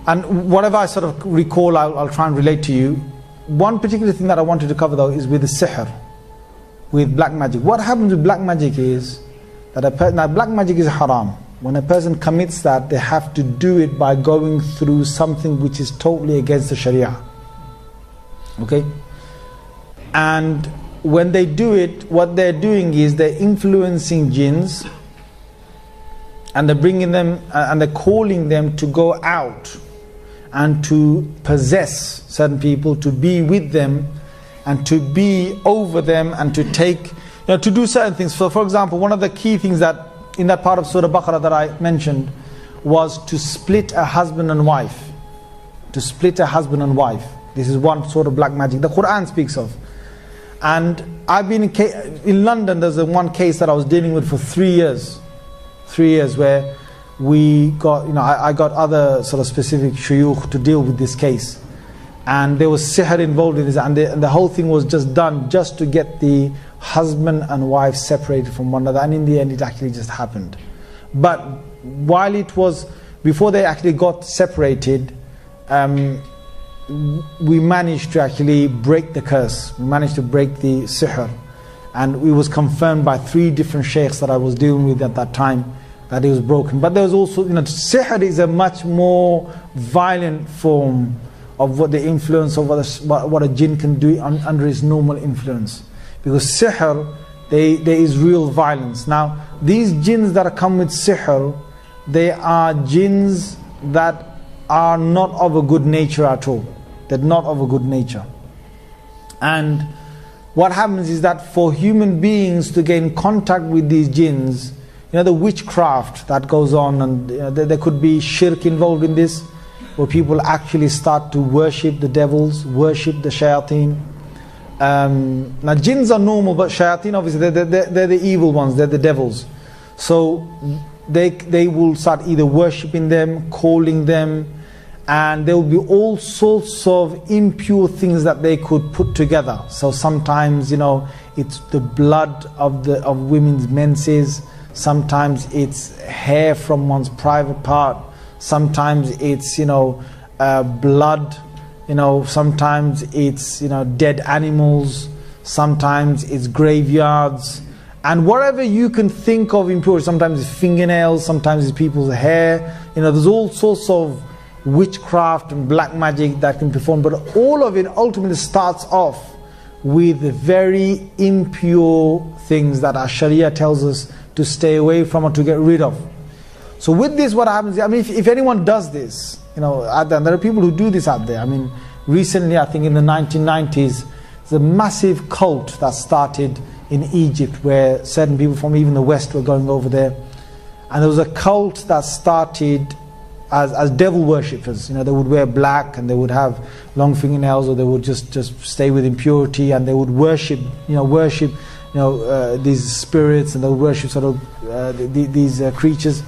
And whatever I sort of recall, I'll try and relate to you. One particular thing that I wanted to cover though is with the sihr, with black magic. What happens with black magic is that now black magic is haram. When a person commits that, they have to do it by going through something which is totally against the Sharia. Okay? And when they do it, what they're doing is they're influencing jinns, and they're bringing them and they're calling them to go out and to possess certain people, to be with them and to be over them and to take, to do certain things. So for example, one of the key things that in that part of Surah Baqarah that I mentioned was to split a husband and wife. To split a husband and wife. This is one sort of black magic the Quran speaks of. And I've been in London, there's one case that I was dealing with for 3 years. 3 years where we got, I got other sort of specific shuyukh to deal with this case. And there was sihr involved in this, and the whole thing was just done just to get the husband and wife separated from one another, and in the end it actually just happened. But while it was, before they actually got separated, we managed to actually break the curse. We managed to break the sihr, and it was confirmed by 3 different sheikhs that I was dealing with at that time that it was broken. But there was also, sihr is a much more violent form of what the influence of what a jinn can do under its normal influence. Because sihr, there is real violence. Now, these jinns that come with sihr, they are jinns that are not of a good nature at all. They're not of a good nature. And what happens is that for human beings to gain contact with these jinns, the witchcraft that goes on, and there could be shirk involved in this, where people actually start to worship the devils, worship the shayateen. Now jinns are normal, but shayateen, obviously they're the evil ones, they're the devils. So they will start either worshipping them, calling them, and there will be all sorts of impure things that they could put together. So sometimes it's the blood of women's menses, sometimes it's hair from one's private part, sometimes it's blood, sometimes it's dead animals, sometimes it's graveyards, and whatever you can think of impurity. Sometimes it's fingernails, sometimes it's people's hair. There's all sorts of witchcraft and black magic that can perform, but all of it ultimately starts off with very impure things that our Sharia tells us to stay away from or to get rid of. So with this, what happens, if anyone does this, out there, and there are people who do this out there. Recently, I think in the 1990s, there's a massive cult that started in Egypt, where certain people from even the West were going over there. And there was a cult that started as devil worshippers. They would wear black, and they would have long fingernails, or they would just stay with impurity, and they would worship these spirits, and they would worship sort of these creatures.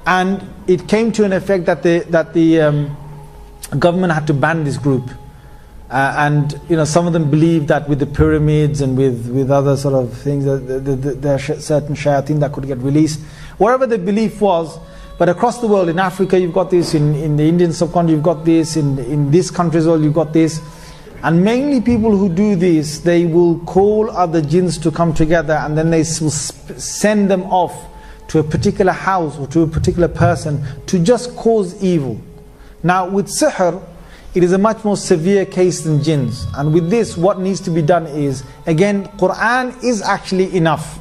And it came to an effect that the government had to ban this group. And some of them believed that with the pyramids and with other sort of things, there are certain shayateen that could get released. Whatever the belief was. But across the world, in Africa you've got this, in the Indian subcontinent you've got this, in this country as well you've got this. And mainly people who do this, they will call other jinns to come together, and then they will send them off to a particular house or to a particular person to just cause evil. Now with sihr, it is a much more severe case than jinns. And with this, what needs to be done is, again, Quran is actually enough.